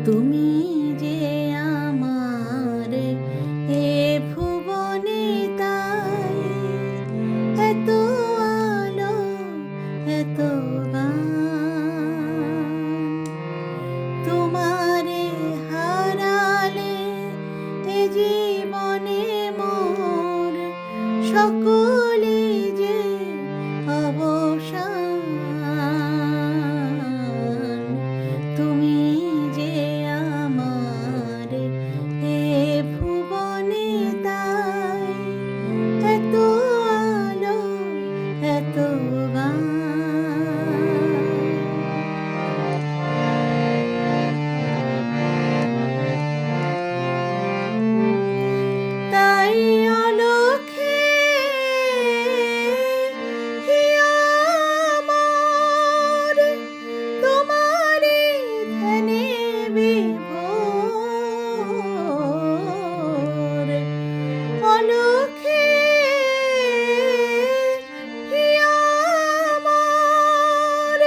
তুমি যে আমার এ ভুবনে তাই, এত আলো এত গান, তোমারে হারালে এ জীবনে মোর সকলে যে অবসান। তুমি যে আমার এ ভুবনে তাই, এত আলো এত গান। তাই অলক্ষ্যে হিয়া আমার তোমারি ধ্যানে বিভোর। অলক্ষ্যে হিয়া আমার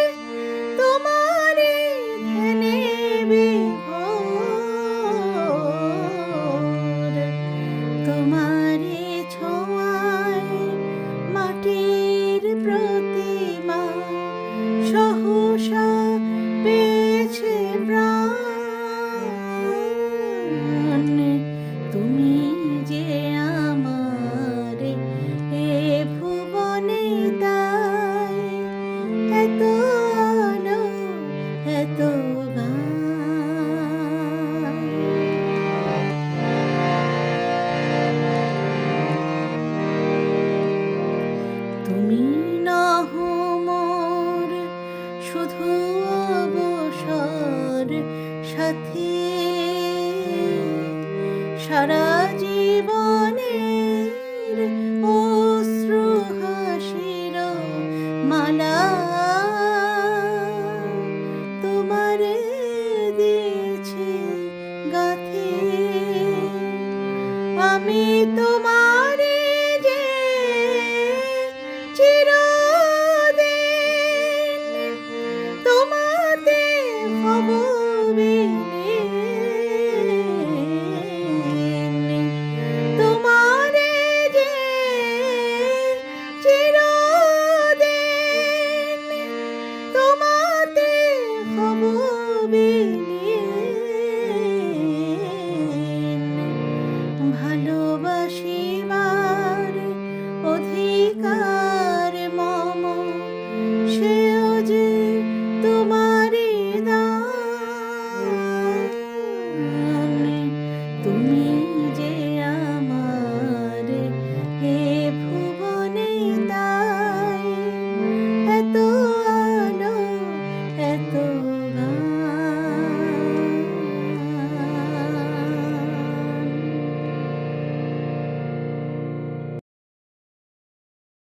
তোমারি ধ্যানে বিভোর। তোমারে ছোঁয়ায় মাটির প্রতিমা সহসা পেয়েছে প্রাণ। তুমি যে আমার এ ভুবনে তাই, এত আলো এত গান। তুমি নহ মোর শুধু অবসর সাথী, সারা